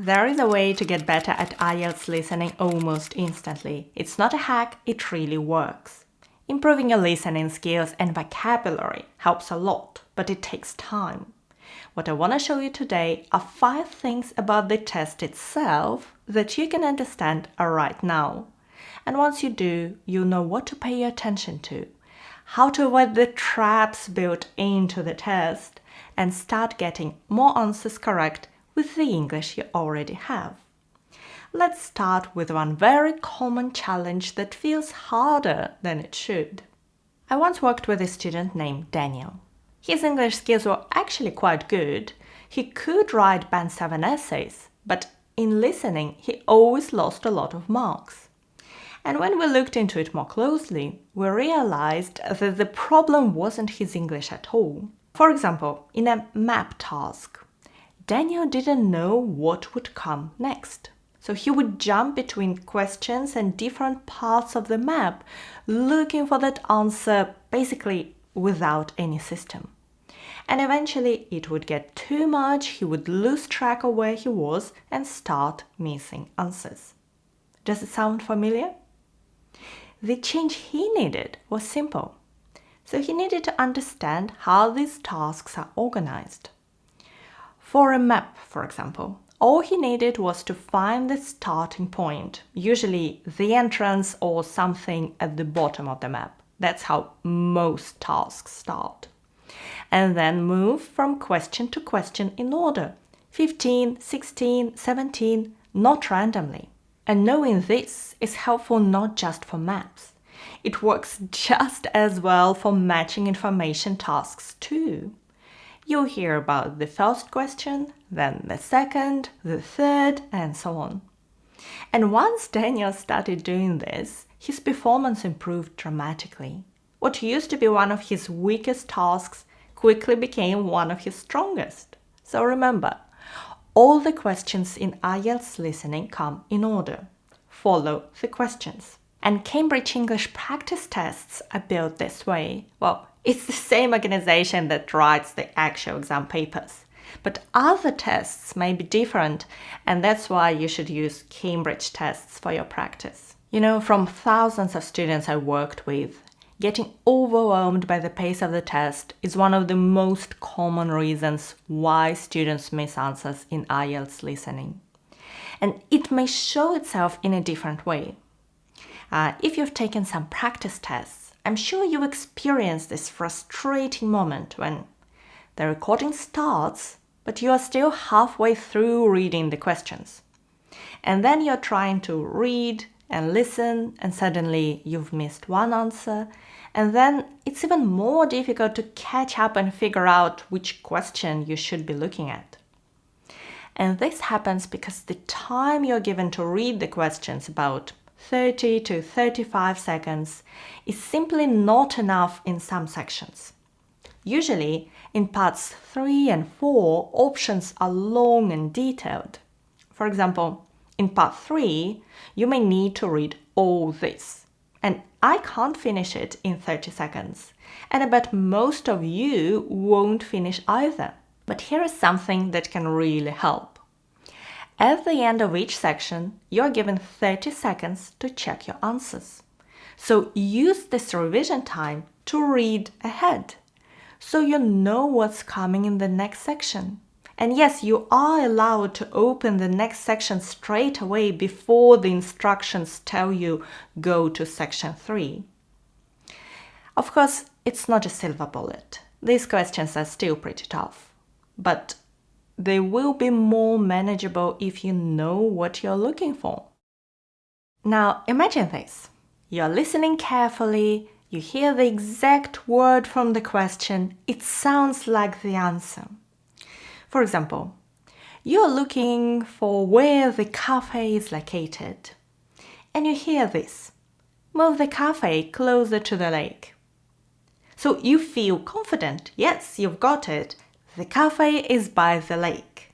There is a way to get better at IELTS listening almost instantly. It's not a hack, it really works. Improving your listening skills and vocabulary helps a lot, but it takes time. What I want to show you today are 5 things about the test itself that you can understand right now. And once you do, you'll know what to pay attention to, how to avoid the traps built into the test, and start getting more answers correct with the English you already have. Let's start with one very common challenge that feels harder than it should. I once worked with a student named Daniel. His English skills were actually quite good. He could write Band 7 essays, but in listening, he always lost a lot of marks. And when we looked into it more closely, we realized that the problem wasn't his English at all. For example, in a map task, Daniel didn't know what would come next. So he would jump between questions and different parts of the map, looking for that answer basically without any system. And eventually it would get too much, he would lose track of where he was and start missing answers. Does it sound familiar? The change he needed was simple. So he needed to understand how these tasks are organized. For a map, for example, all he needed was to find the starting point, usually the entrance or something at the bottom of the map. That's how most tasks start. And then move from question to question in order, 15, 16, 17, not randomly. And knowing this is helpful not just for maps. It works just as well for matching information tasks too. You'll hear about the first question, then the second, the third, and so on. And once Daniel started doing this, his performance improved dramatically. What used to be one of his weakest tasks quickly became one of his strongest. So remember, all the questions in IELTS listening come in order. Follow the questions. And Cambridge English practice tests are built this way. Well, it's the same organization that writes the actual exam papers. But other tests may be different, and that's why you should use Cambridge tests for your practice. You know, from thousands of students I worked with, getting overwhelmed by the pace of the test is one of the most common reasons why students miss answers in IELTS listening. And it may show itself in a different way. If you've taken some practice tests, I'm sure you experienced this frustrating moment when the recording starts, but you are still halfway through reading the questions. And then you're trying to read and listen, and suddenly you've missed one answer, and then it's even more difficult to catch up and figure out which question you should be looking at. And this happens because the time you're given to read the questions, about 30 to 35 seconds, is simply not enough in some sections. Usually, in parts 3 and 4, options are long and detailed. For example, in part 3, you may need to read all this. And I can't finish it in 30 seconds. And I bet most of you won't finish either. But here is something that can really help. At the end of each section, you're given 30 seconds to check your answers. So use this revision time to read ahead, so you know what's coming in the next section. And yes, you are allowed to open the next section straight away before the instructions tell you go to section 3. Of course, it's not a silver bullet. These questions are still pretty tough, but they will be more manageable if you know what you're looking for. Now, imagine this. You're listening carefully, you hear the exact word from the question, it sounds like the answer. For example, you're looking for where the cafe is located, and you hear this: move the cafe closer to the lake. So you feel confident, yes, you've got it. The cafe is by the lake.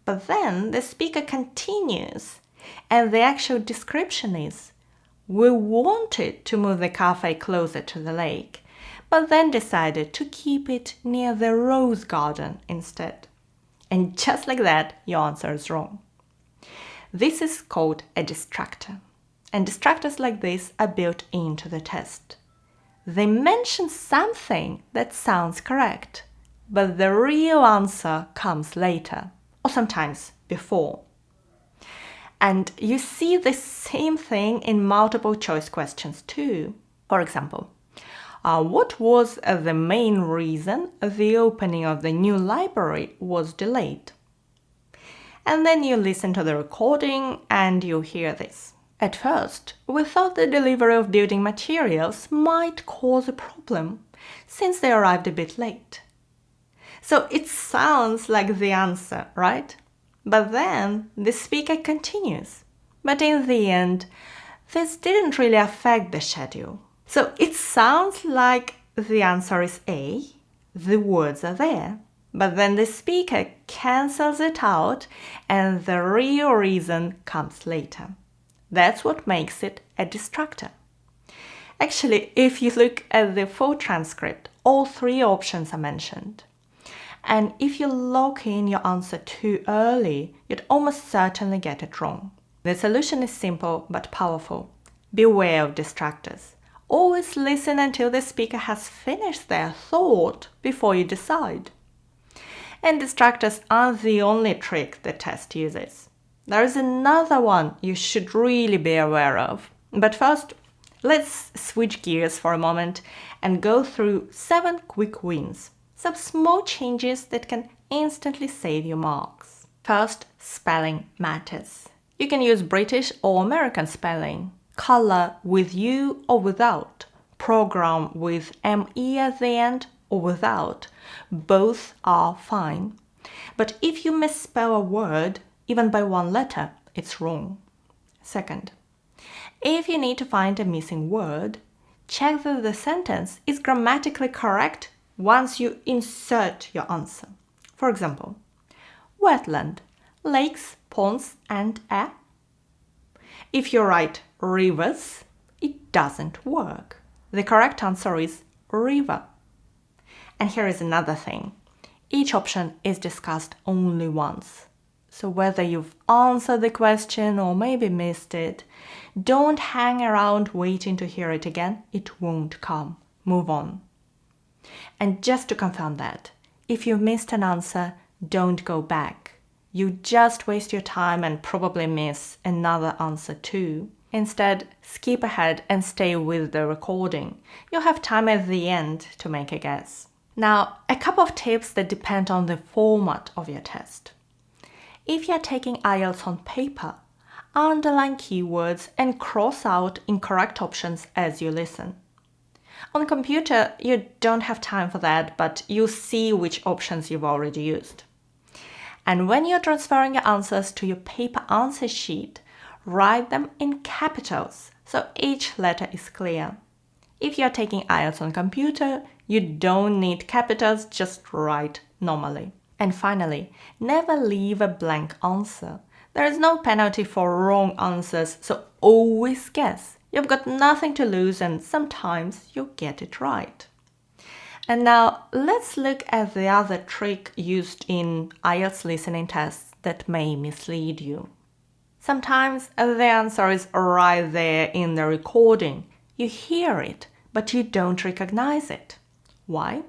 But then the speaker continues, and the actual description is: we wanted to move the cafe closer to the lake, but then decided to keep it near the rose garden instead. And just like that, your answer is wrong. This is called a distractor. And distractors like this are built into the test. They mention something that sounds correct, but the real answer comes later, or sometimes before. And you see the same thing in multiple choice questions too. For example, what was the main reason the opening of the new library was delayed? And then you listen to the recording and you hear this. At first, we thought the delivery of building materials might cause a problem, since they arrived a bit late. So it sounds like the answer, right? But then the speaker continues. But in the end, this didn't really affect the schedule. So it sounds like the answer is A, the words are there, but then the speaker cancels it out and the real reason comes later. That's what makes it a distractor. Actually, if you look at the full transcript, all three options are mentioned. And if you lock in your answer too early, you'd almost certainly get it wrong. The solution is simple but powerful. Beware of distractors. Always listen until the speaker has finished their thought before you decide. And distractors aren't the only trick the test uses. There is another one you should really be aware of. But first, let's switch gears for a moment and go through 7 quick wins. Some small changes that can instantly save you marks. First, spelling matters. You can use British or American spelling, color with U or without, program with ME at the end or without. Both are fine. But if you misspell a word, even by one letter, it's wrong. Second, if you need to find a missing word, check that the sentence is grammatically correct once you insert your answer. For example, wetland, lakes, ponds, and a. If you write rivers, it doesn't work. The correct answer is river. And here is another thing. Each option is discussed only once. So whether you've answered the question or maybe missed it, don't hang around waiting to hear it again. It won't come. Move on. And just to confirm that, if you missed an answer, don't go back. You just waste your time and probably miss another answer too. Instead, skip ahead and stay with the recording. You'll have time at the end to make a guess. Now, a couple of tips that depend on the format of your test. If you're taking IELTS on paper, underline keywords and cross out incorrect options as you listen. On computer, you don't have time for that, but you'll see which options you've already used. And when you're transferring your answers to your paper answer sheet, write them in capitals so each letter is clear. If you're taking IELTS on computer, you don't need capitals, just write normally. And finally, never leave a blank answer. There is no penalty for wrong answers, so always guess. You've got nothing to lose and sometimes you'll get it right. And now let's look at the other trick used in IELTS listening tests that may mislead you. Sometimes the answer is right there in the recording. You hear it, but you don't recognize it. Why?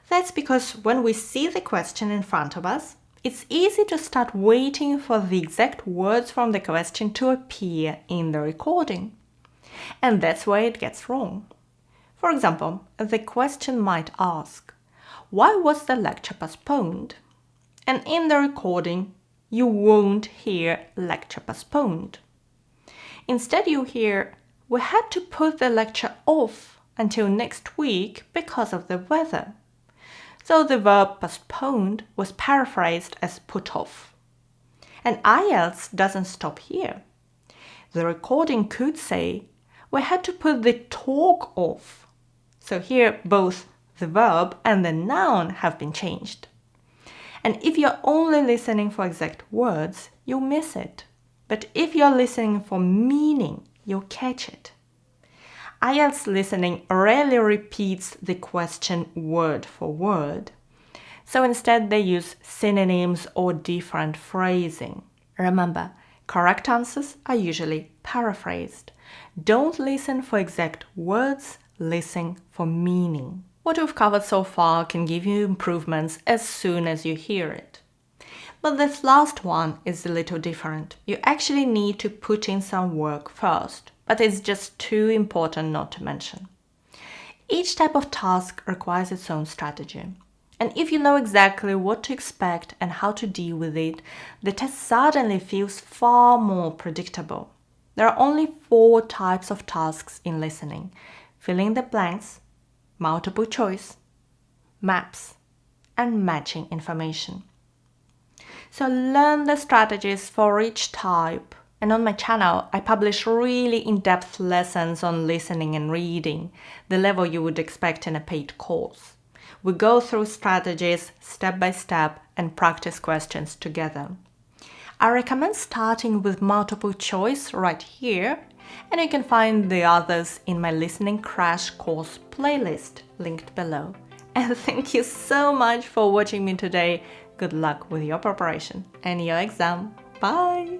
That's because when we see the question in front of us, it's easy to start waiting for the exact words from the question to appear in the recording. And that's where it gets wrong. For example, the question might ask, why was the lecture postponed? And in the recording, you won't hear lecture postponed. Instead, you hear, we had to put the lecture off until next week because of the weather. So the verb postponed was paraphrased as put off. And IELTS doesn't stop here. The recording could say, we had to put the talk off. So here both the verb and the noun have been changed. And if you're only listening for exact words, you'll miss it. But if you're listening for meaning, you'll catch it. IELTS listening rarely repeats the question word for word. So instead they use synonyms or different phrasing. Remember, Correct answers are usually paraphrased. Don't listen for exact words, listen for meaning. What we've covered so far can give you improvements as soon as you hear it. But this last one is a little different. You actually need to put in some work first, but it's just too important not to mention. Each type of task requires its own strategy. And if you know exactly what to expect and how to deal with it, the test suddenly feels far more predictable. There are only 4 types of tasks in listening: filling in the blanks, multiple choice, maps, and matching information. So learn the strategies for each type. And on my channel, I publish really in-depth lessons on listening and reading, the level you would expect in a paid course. We go through strategies step by step and practice questions together. I recommend starting with multiple choice right here, and you can find the others in my listening crash course playlist linked below. And thank you so much for watching me today. Good luck with your preparation and your exam. Bye!